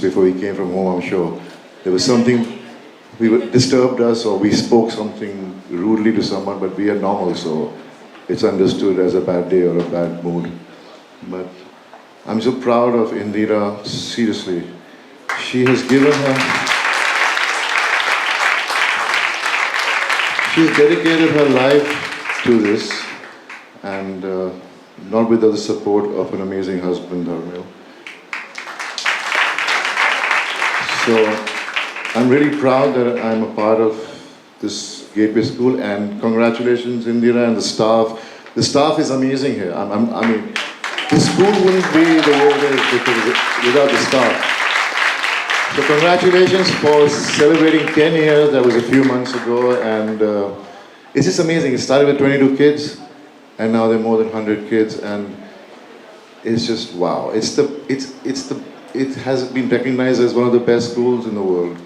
before he came from home, I'm sure. There was something, disturbed us or we spoke something rudely to someone, but we are normal, so it's understood as a bad day or a bad mood. But I'm so proud of Indira, seriously. She has given her, she's dedicated her life to this, and not without the support of an amazing husband, Dharmil. So I'm really proud that I'm a part of this Gateway School, and congratulations, Indira, and the staff. The staff is amazing here. I mean, the school wouldn't be the way it is without the staff. So congratulations for celebrating 10 years. That was a few months ago, and it's just amazing. It started with 22 kids, and now there are more than 100 kids, and it's just wow. It has been recognized as one of the best schools in the world,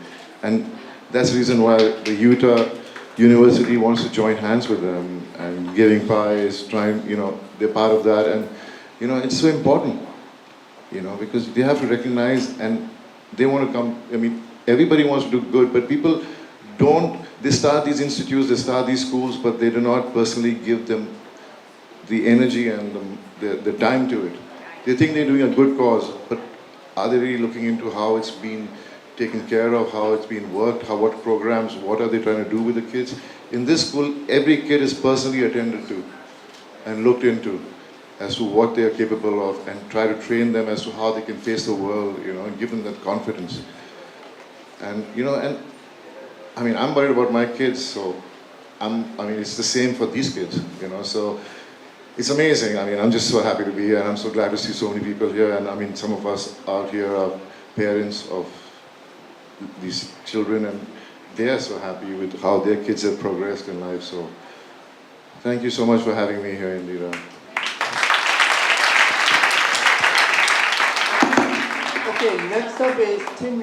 and that's the reason why the Utah University wants to join hands with them and giving pies, trying, they're part of that, and it's so important, because they have to recognize, and they want to come. I mean, everybody wants to do good, but people don't. They start these institutes, they start these schools, but they do not personally give them the energy and the time to it. They think they're doing a good cause, but are they really looking into how it's been taken care of, how it's been worked, what programs, what are they trying to do with the kids? In this school, every kid is personally attended to and looked into as to what they are capable of, and try to train them as to how they can face the world, and give them that confidence. And, I'm worried about my kids, so it's the same for these kids, so it's amazing. I'm just so happy to be here, and I'm so glad to see so many people here, and some of us out here are parents of these children, and they are so happy with how their kids have progressed in life, so thank you so much for having me here, Indira. Okay, next up is Tim,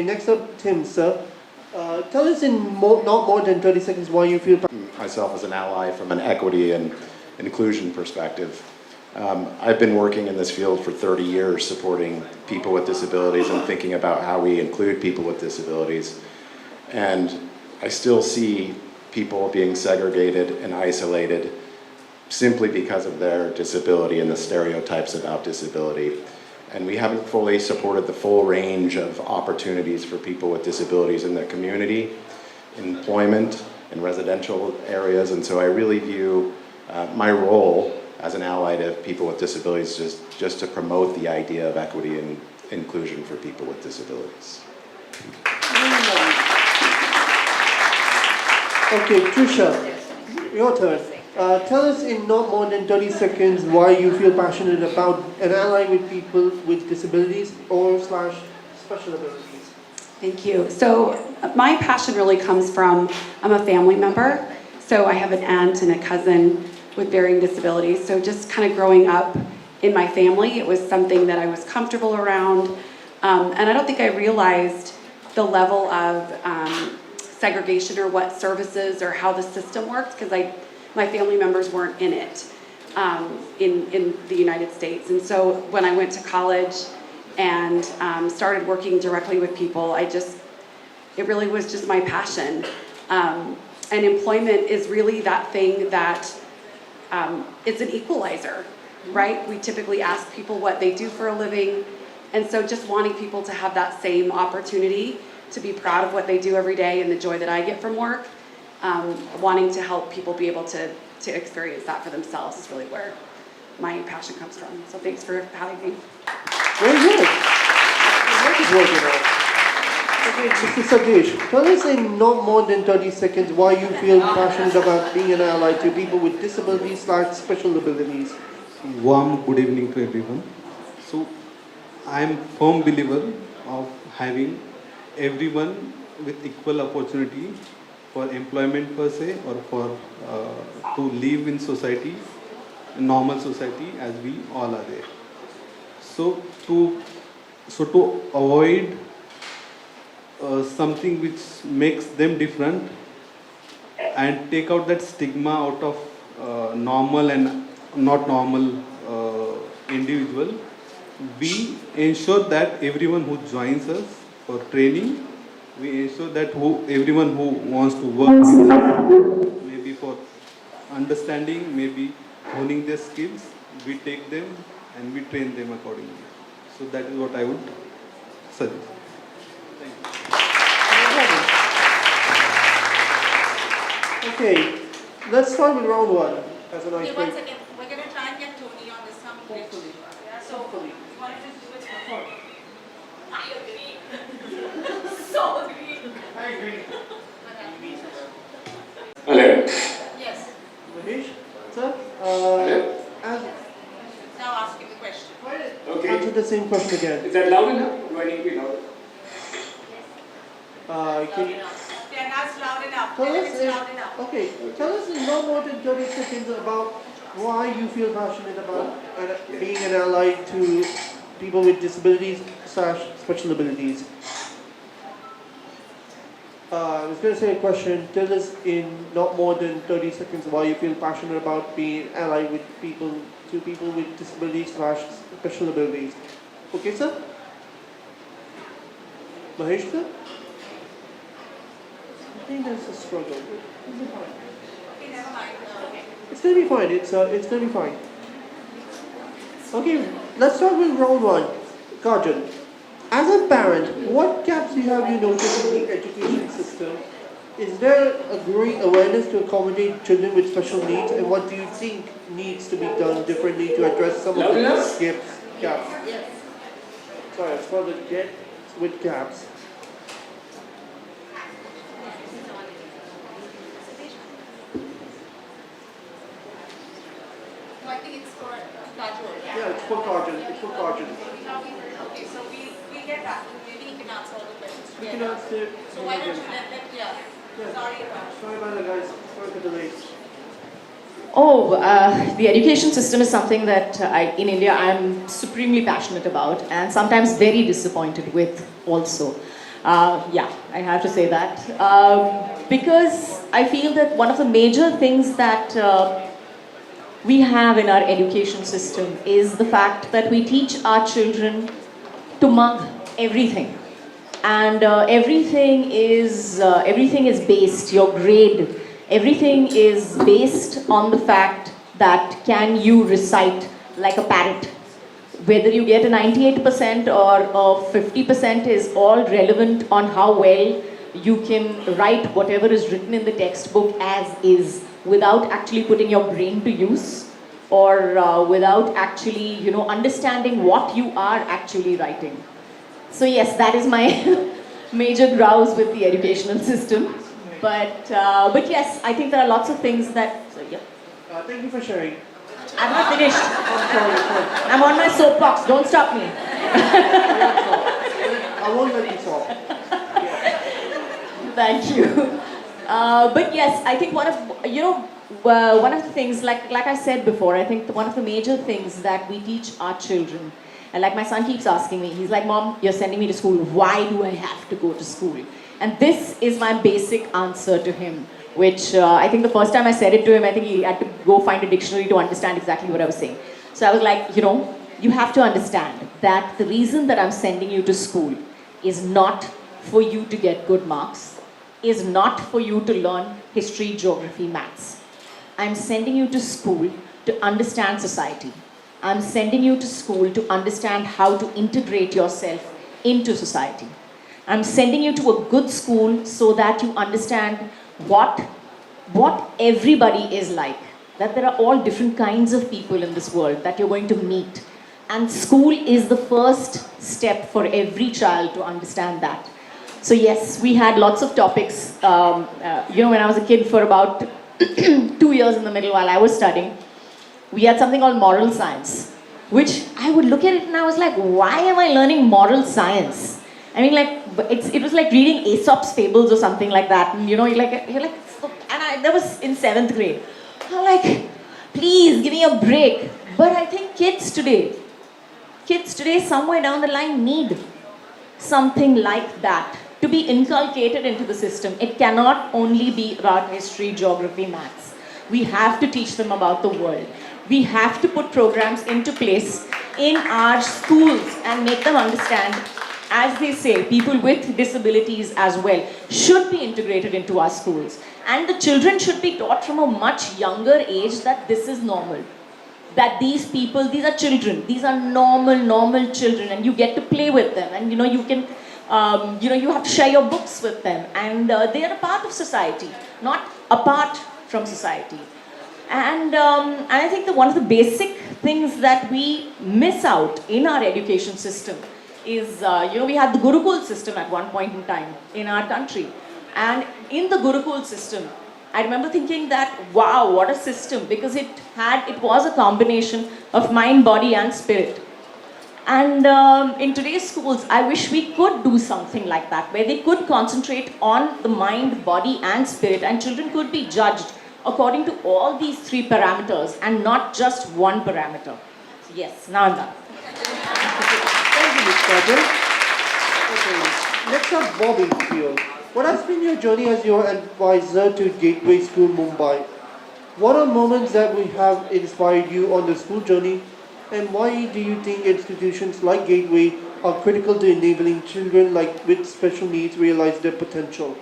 next up, Tim, sir. Tell us in not more than 30 seconds why you feel... Myself as an ally from an equity and inclusion perspective. I've been working in this field for 30 years supporting people with disabilities and thinking about how we include people with disabilities. And I still see people being segregated and isolated simply because of their disability and the stereotypes about disability. And we haven't fully supported the full range of opportunities for people with disabilities in their community, employment, and residential areas. And so I really view my role as an ally to people with disabilities just to promote the idea of equity and inclusion for people with disabilities. Okay, Trisha, your turn. Tell us in not more than 30 seconds why you feel passionate about an ally with people with disabilities or / special abilities. Thank you. So my passion really comes from, I'm a family member. So I have an aunt and a cousin with varying disabilities. So just kind of growing up in my family, it was something that I was comfortable around. And I don't think I realized the level of segregation or what services or how the system worked, because my family members weren't in it in the United States. And so when I went to college and started working directly with people, it really was just my passion. And employment is really that thing that it's an equalizer, right? We typically ask people what they do for a living. And so just wanting people to have that same opportunity to be proud of what they do every day and the joy that I get from work, wanting to help people be able to experience that for themselves is really where my passion comes from. So thanks for having me. Very good. Okay, Mr. Sadesh, tell us in not more than 30 seconds why you feel passionate about being an ally to people with disabilities / special abilities. Warm good evening to everyone. So, I am firm believer of having everyone with equal opportunity for employment per se, or for to live in society, normal society as we all are there. So to avoid something which makes them different and take out that stigma out of normal and not normal individual, we ensure that everyone who joins us for training, we ensure that everyone who wants to work with us, maybe for understanding, maybe honing their skills, we take them and we train them accordingly. So that is what I would suggest. Okay, let's start with round one as an Okay, one icebreaker. second. We're going to try and get Tony on this some bit. Hopefully. Yeah, so, Hopefully. you want to just do it before? I agree. So agree. I agree. Hello. Yes. Mahesh, sir, as Now ask him the question. Okay. answer the same question again. Is that loud enough? Do I need to be loud? Can you Yeah, now it's loud enough. tell Tell him us it's loud enough. okay, tell us in no more than 30 seconds about why you feel passionate about being an ally to people with disabilities slash special abilities. I was going to say a question. Tell us in not more than 30 seconds why you feel passionate about being an ally with people with disabilities slash special abilities. Okay, sir? Mahesh, sir? I think there's a struggle. Okay, never mind. Okay. It's gonna be fine. It's gonna be fine. Okay, let's start with round one. Kajol, as a parent, what gaps have you noticed in the education system? Is there a growing awareness to accommodate children with special needs, and what do you think needs to be done differently to address some of these gaps? Yes. Sorry, I spelled it get with gaps. No, I think it's for Kajol. Yeah, it's for Kajol. It's for Kajol. Okay, so we get back. Maybe he can answer all the questions We can together. answer. So why don't you let yeah. Yeah. Sorry about Sorry about that, guys. Sorry for the delay. Oh, the education system is something that in India I'm supremely passionate about and sometimes very disappointed with also. Yeah, I have to say that. Because I feel that one of the major things that we have in our education system is the fact that we teach our children to mug everything. And everything is based, your grade, everything is based on the fact that can you recite like a parrot. Whether you get a 98% or a 50% is all relevant on how well you can write whatever is written in the textbook as is without actually putting your brain to use or without actually, understanding what you are actually writing. So yes, that is my major grouse with the educational system. But yes, I think there are lots of things that, so yeah. Thank you for sharing. I'm not finished. I'm sorry. I'm on my soapbox, don't stop me. I won't let you talk. Thank you. But yes, I think one of the things, like I said before, I think one of the major things that we teach our children, and like my son keeps asking me, he's like, Mom, you're sending me to school, why do I have to go to school? And this is my basic answer to him, which I think the first time I said it to him, I think he had to go find a dictionary to understand exactly what I was saying. So I was like, you have to understand that the reason that I'm sending you to school is not for you to get good marks, is not for you to learn history, geography, maths. I'm sending you to school to understand society. I'm sending you to school to understand how to integrate yourself into society. I'm sending you to a good school so that you understand what everybody is like. That there are all different kinds of people in this world that you're going to meet. And school is the first step for every child to understand that. So yes, we had lots of topics. When I was a kid for about 2 years in the middle while I was studying, we had something called moral science, which I would look at it and I was like, why am I learning moral science? I mean, it was like reading Aesop's fables or something like that. And you're like, that was in 7th grade. I'm like, please give me a break. But I think kids today, somewhere down the line need something like that to be inculcated into the system. It cannot only be about history, geography, maths. We have to teach them about the world. We have to put programs into place in our schools and make them understand, as they say, people with disabilities as well should be integrated into our schools. And the children should be taught from a much younger age that this is normal. That these people, these are children, these are normal children, and you get to play with them, and you can, you have to share your books with them, and they are a part of society, not apart from society. And I think that one of the basic things that we miss out in our education system is, we had the Gurukul system at one point in time in our country. And in the Gurukul system, I remember thinking that, wow, what a system, because it was a combination of mind, body and spirit. And in today's schools, I wish we could do something like that, where they could concentrate on the mind, body and spirit, and children could be judged according to all these three parameters and not just one parameter. So yes, now I'm done. Thank you, Ms. Kajol. Okay, next up, Bobby here. What has been your journey as your advisor to Gateway School, Mumbai? What are moments that we have inspired you on the school journey, and why do you think institutions like Gateway are critical to enabling children with special needs realize their potential?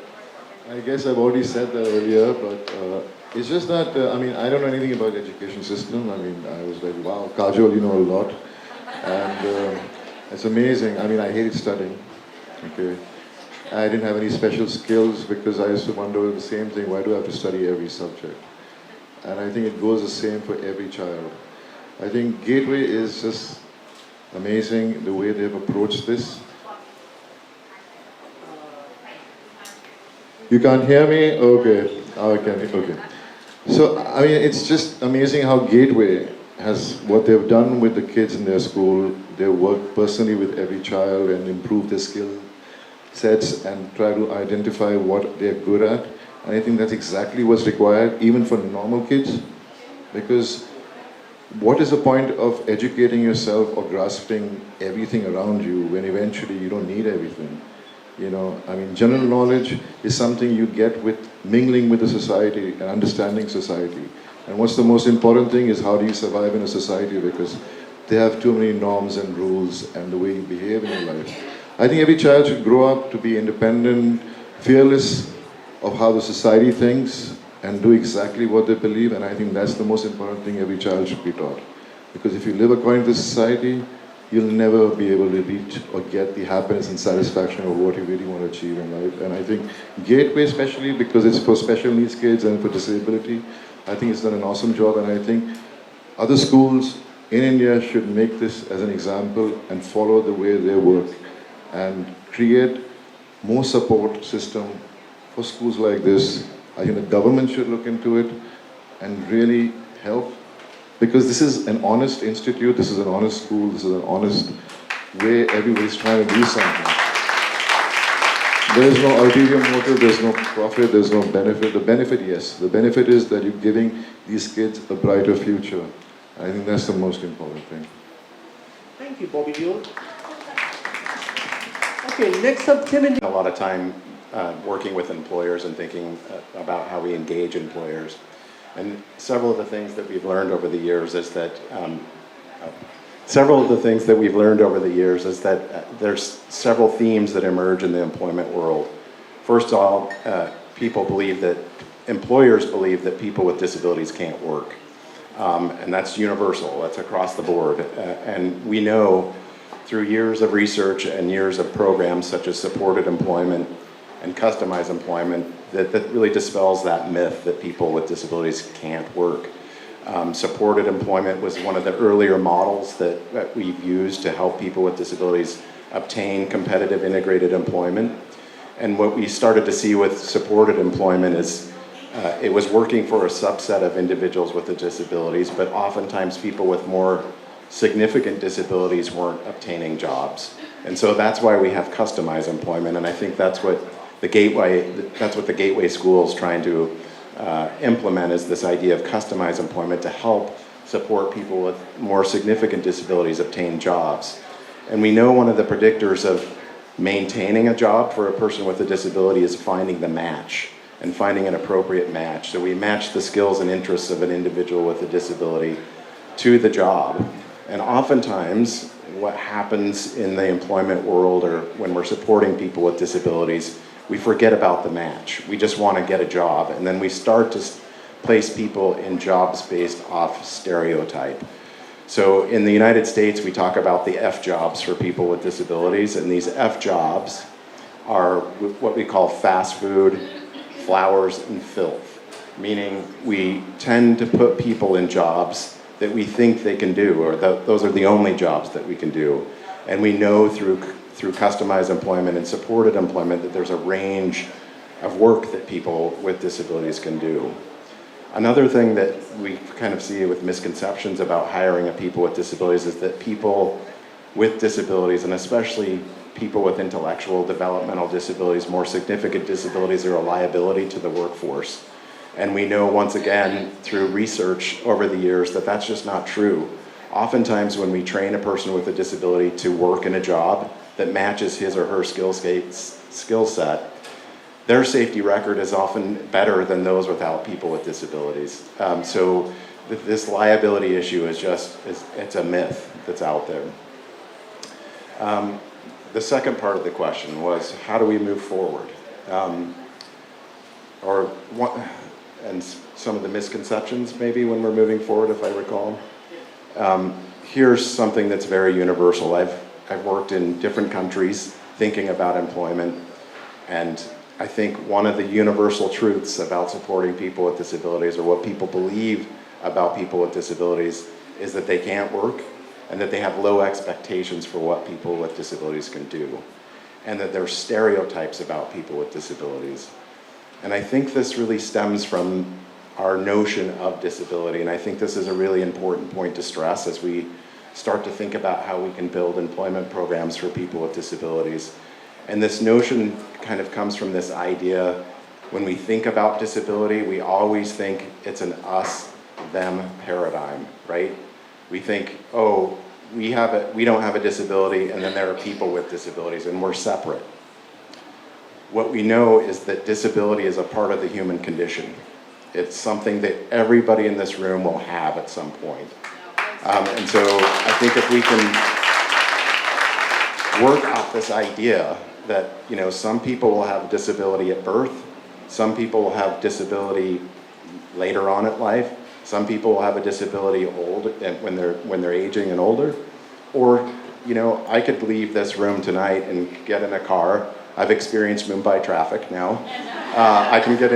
I guess I've already said that earlier, but it's just that, I don't know anything about the education system. I was like, wow, Kajol, you know a lot. And it's amazing. I hated studying, okay? I didn't have any special skills because I used to wonder the same thing, why do I have to study every subject? And I think it goes the same for every child. I think Gateway is just amazing, the way they've approached this. You can't hear me? Okay. Okay. So, it's just amazing how Gateway has, what they've done with the kids in their school. They work personally with every child and improve their skill sets and try to identify what they're good at. And I think that's exactly what's required, even for normal kids. Because what is the point of educating yourself or grasping everything around you when eventually you don't need everything? General knowledge is something you get with mingling with the society and understanding society. And what's the most important thing is how do you survive in a society, because they have too many norms and rules and the way you behave in your life. I think every child should grow up to be independent, fearless of how the society thinks, and do exactly what they believe. And I think that's the most important thing every child should be taught. Because if you live according to society, you'll never be able to reach or get the happiness and satisfaction of what you really want to achieve in life. And I think Gateway, especially because it's for special needs kids and for disability, I think it's done an awesome job. And I think other schools in India should make this as an example and follow the way they work and create more support system for schools like this. I think the government should look into it and really help, because this is an honest institute, this is an honest school, this is an honest way everybody's trying to do something. There is no ulterior motive, there's no profit, there's no benefit. The benefit, yes. The benefit is that you're giving these kids a brighter future. I think that's the most important thing. Thank you, Bobby Deol. Okay, next up, Tim and A lot of time working with employers and thinking about how we engage employers. And several of the things that we've learned over the years is that there's several themes that emerge in the employment world. First of all, employers believe that people with disabilities can't work. And that's universal, that's across the board. And we know through years of research and years of programs such as supported employment and customized employment that really dispels that myth that people with disabilities can't work. Supported employment was one of the earlier models that we've used to help people with disabilities obtain competitive integrated employment. And what we started to see with supported employment is it was working for a subset of individuals with the disabilities, but oftentimes people with more significant disabilities weren't obtaining jobs. And so that's why we have customized employment, and I think that's what the Gateway School is trying to implement, is this idea of customized employment to help support people with more significant disabilities obtain jobs. And we know one of the predictors of maintaining a job for a person with a disability is finding the match and finding an appropriate match. So we match the skills and interests of an individual with a disability to the job. And oftentimes, what happens in the employment world or when we're supporting people with disabilities, we forget about the match. We just want to get a job, and then we start to place people in jobs based off stereotype. So in the United States, we talk about the F jobs for people with disabilities, and these F jobs are what we call fast food, flowers, and filth, meaning we tend to put people in jobs that we think they can do, or those are the only jobs that we can do. And we know through customized employment and supported employment that there's a range of work that people with disabilities can do. Another thing that we kind of see with misconceptions about hiring of people with disabilities is that people with disabilities, and especially people with intellectual developmental disabilities, more significant disabilities, are a liability to the workforce. And we know once again through research over the years that that's just not true. Oftentimes when we train a person with a disability to work in a job that matches his or her skill set, their safety record is often better than those without people with disabilities. So this liability issue is it's a myth that's out there. The second part of the question was, how do we move forward? And some of the misconceptions maybe when we're moving forward, if I recall. Here's something that's very universal. I've worked in different countries thinking about employment, and I think one of the universal truths about supporting people with disabilities, or what people believe about people with disabilities, is that they can't work and that they have low expectations for what people with disabilities can do, and that there's stereotypes about people with disabilities. And I think this really stems from our notion of disability, and I think this is a really important point to stress as we start to think about how we can build employment programs for people with disabilities. And this notion kind of comes from this idea, when we think about disability, we always think it's an us-them paradigm, right? We think, oh, we don't have a disability, and then there are people with disabilities, and we're separate. What we know is that disability is a part of the human condition. It's something that everybody in this room will have at some point. And so I think if we can work off this idea that, some people will have disability at birth, some people will have disability later on in life, some people will have a disability when they're aging and older, or I could leave this room tonight and get in a car. I've experienced Mumbai traffic now. I can get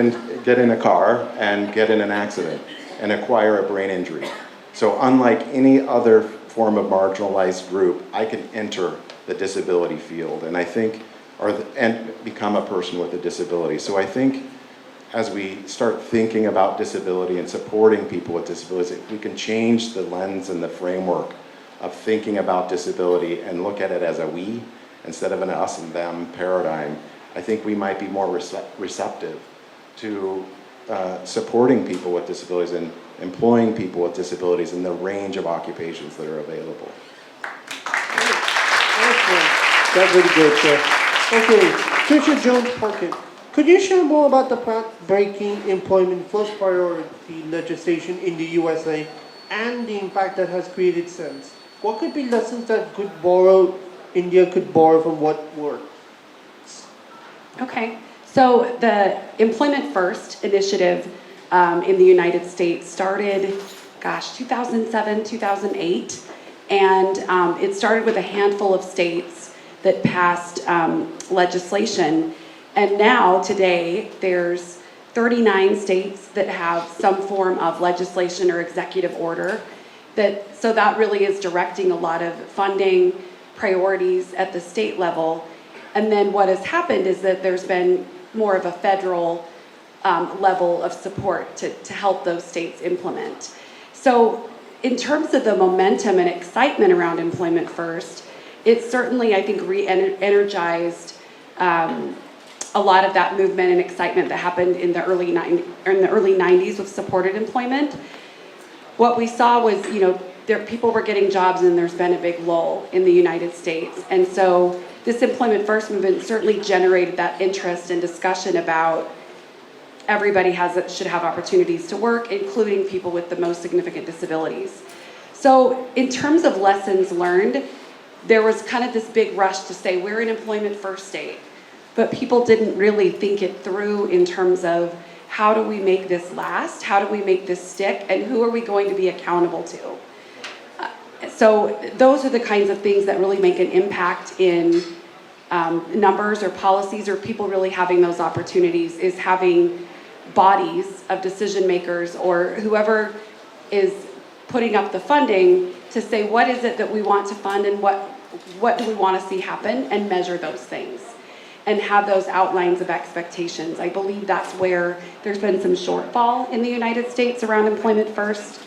in a car and get in an accident and acquire a brain injury. So unlike any other form of marginalized group, I can enter the disability field, and I think, and become a person with a disability. So I think as we start thinking about disability and supporting people with disabilities, if we can change the lens and the framework of thinking about disability and look at it as a we instead of an us and them paradigm, I think we might be more receptive to supporting people with disabilities and employing people with disabilities in the range of occupations that are available. That's really good, sir. Okay, Trisha Jones-Parkin, could you share more about the path-breaking employment first priority legislation in the USA and the impact that has created since? What could be lessons that India could borrow from what works? Okay, so the Employment First initiative in the United States started, 2007, 2008, and it started with a handful of states that passed legislation, and now today there's 39 states that have some form of legislation or executive order so that really is directing a lot of funding priorities at the state level. And then what has happened is that there's been more of a federal level of support to help those states implement. So in terms of the momentum and excitement around Employment First, it certainly, I think, re-energized a lot of that movement and excitement that happened in the early 90s with supported employment. What we saw was, people were getting jobs and there's been a big lull in the United States. And so this Employment First movement certainly generated that interest and discussion about everybody should have opportunities to work, including people with the most significant disabilities. So in terms of lessons learned, there was kind of this big rush to say we're an employment first state, but people didn't really think it through in terms of how do we make this last, how do we make this stick, and who are we going to be accountable to? So those are the kinds of things that really make an impact in numbers or policies or people really having those opportunities, is having bodies of decision makers or whoever is putting up the funding to say what is it that we want to fund and what do we want to see happen, and measure those things and have those outlines of expectations. I believe that's where there's been some shortfall in the United States around employment first.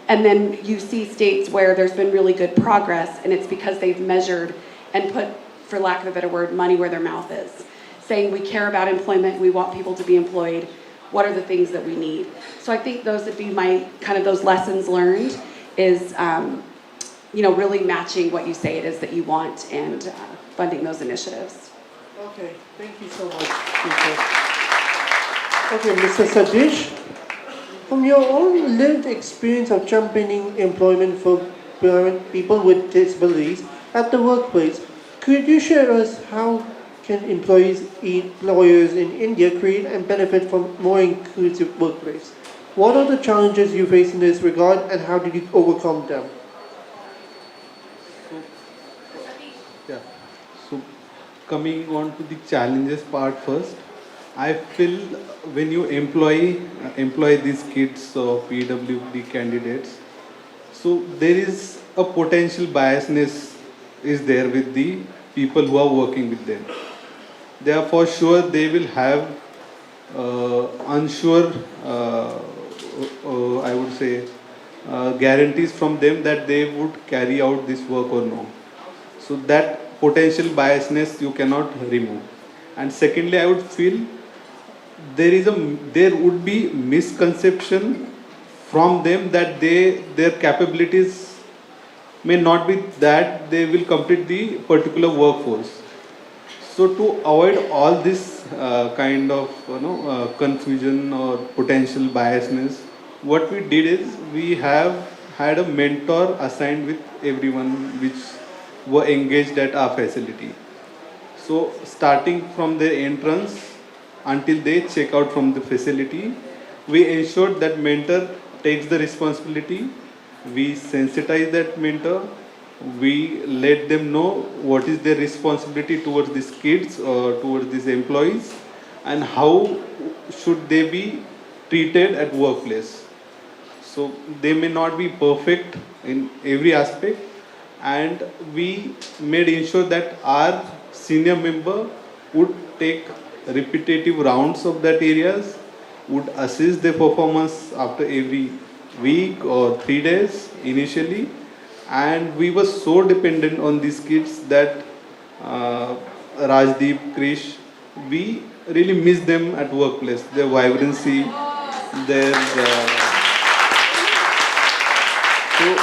And then you see states where there's been really good progress, and it's because they've measured and put, for lack of a better word, money where their mouth is. Saying we care about employment, we want people to be employed, what are the things that we need? So I think those would be my, kind of those lessons learned is, really matching what you say it is that you want and funding those initiatives. Okay, thank you so much, teacher. Okay, Mr. Sadish, from your own lived experience of championing employment for people with disabilities at the workplace, could you share us how can employers in India create and benefit from more inclusive workplace? What are the challenges you face in this regard, and how did you overcome them? Yeah. So coming on to the challenges part first, I feel when you employ these kids or PWD candidates, so there is a potential biasness is there with the people who are working with them. They are for sure they will have unsure, I would say, guarantees from them that they would carry out this work or no. So that potential biasness you cannot remove. And secondly, I would feel there would be misconception from them that their capabilities may not be that they will complete the particular workforce. So to avoid all this kind of confusion or potential biasness, what we did is we have had a mentor assigned with everyone which were engaged at our facility. So starting from their entrance until they check out from the facility, we ensured that mentor takes the responsibility. We sensitize that mentor. We let them know what is their responsibility towards these kids or towards these employees, and how should they be treated at workplace. So they may not be perfect in every aspect, and we made ensure that our senior member would take repetitive rounds of that areas, would assess their performance after every week or 3 days initially. And we were so dependent on these kids that Rajdeep, Krish, we really miss them at workplace. Their vibrancy, their so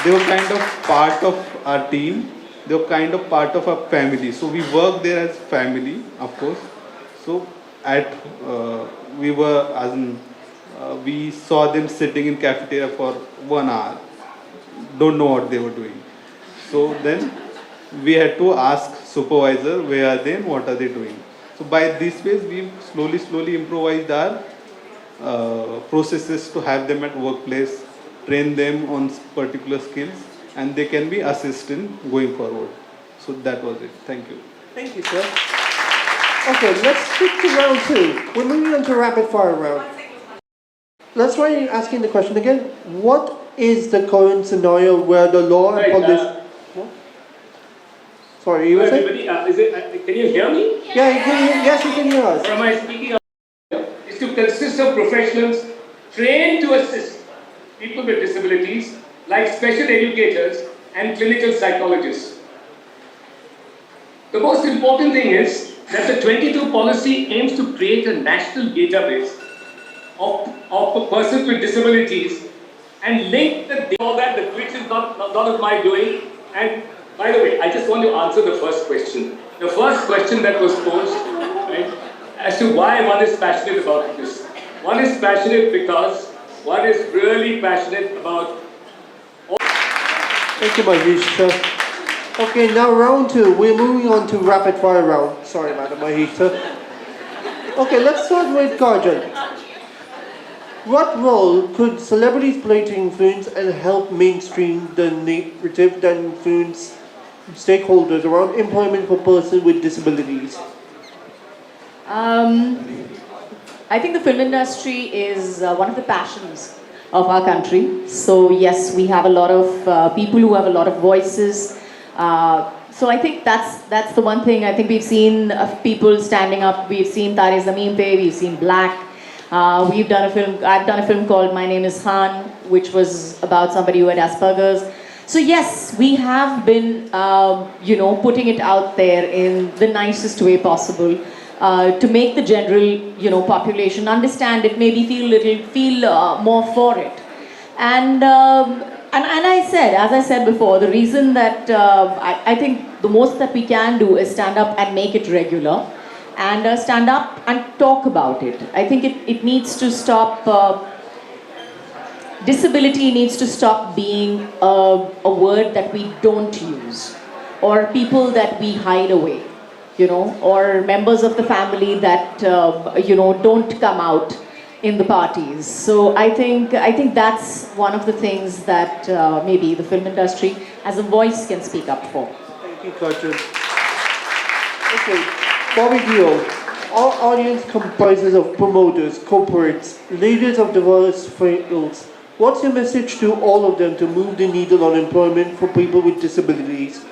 they were kind of part of our team. They were kind of part of our family. So we work there as family, of course. So we saw them sitting in cafeteria for 1 hour. Don't know what they were doing. So then we had to ask supervisor where are they and what are they doing. So by this way we slowly improvised our processes to have them at workplace, train them on particular skills, and they can be assisted going forward. So that was it. Thank you. Thank you, sir. Okay, let's skip to round 2. We're moving on to rapid fire round. Let's try asking the question again. What is the current scenario where the law and policy... Sorry, you were saying? Can you hear me? Yeah, yes, you can hear us. Or am I speaking? Is to consist of professionals trained to assist people with disabilities, like special educators and clinical psychologists. The most important thing is that the 22 policy aims to create a national database of persons with disabilities and link all that, which is not of my doing. And by the way, I just want to answer the first question. The first question that was posed, right, as to why one is passionate about this. One is passionate because one is really passionate about Thank you, Mahesh, sir. Okay, now round two. We're moving on to rapid fire round. Sorry, Madam Mahesh, sir. Okay, let's start with Kajol. What role could celebrities play to influence and help mainstream the narrative that influence stakeholders around employment for persons with disabilities? I think the film industry is one of the passions of our country. So yes, we have a lot of people who have a lot of voices. So I think that's the one thing. I think we've seen people standing up. We've seen Tare Zameen Pe. We've seen Black. We've done a film. I've done a film called My Name Is Khan, which was about somebody who had Asperger's. So yes, we have been, putting it out there in the nicest way possible. To make the general, population understand it, maybe feel more for it, and as I said before, the reason that I think the most that we can do is stand up and make it regular, and stand up and talk about it. I think it needs to stop. Disability needs to stop being a word that we don't use, or people that we hide away. Or members of the family that don't come out in the parties. So I think that's one of the things that maybe the film industry as a voice can speak up for. Thank you, Kajol. Okay, Bobby Dio. Our audience comprises of promoters, corporates, leaders of diverse fields. What's your message to all of them to move the needle on employment for people with disabilities?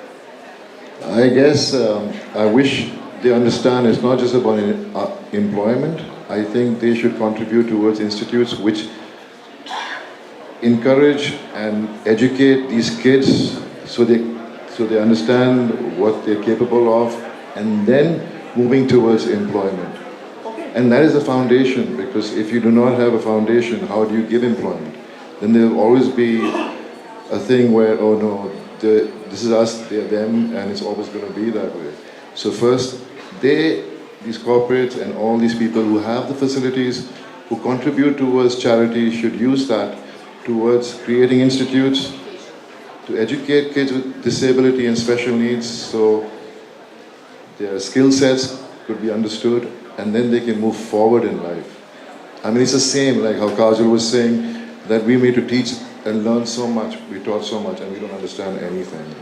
I guess I wish they understand it's not just about employment. I think they should contribute towards institutes which encourage and educate these kids so they understand what they're capable of, and then moving towards employment. And that is the foundation, because if you do not have a foundation, how do you give employment? Then there will always be a thing where, oh no, this is us, they're them, and it's always going to be that way. So first, these corporates and all these people who have the facilities, who contribute towards charity, should use that towards creating institutes to educate kids with disability and special needs, so their skill sets could be understood, and then they can move forward in life. I mean, it's the same, like how Kajol was saying, that we need to teach and learn so much, we taught so much, and we don't understand anything.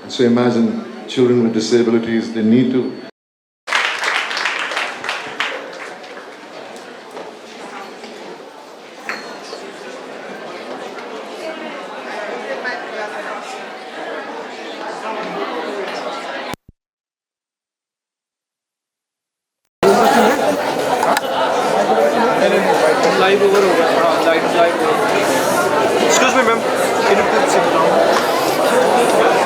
And so imagine children with disabilities, they need to live over हो गया हाँ live over excuse me ma'am, can you please sit down?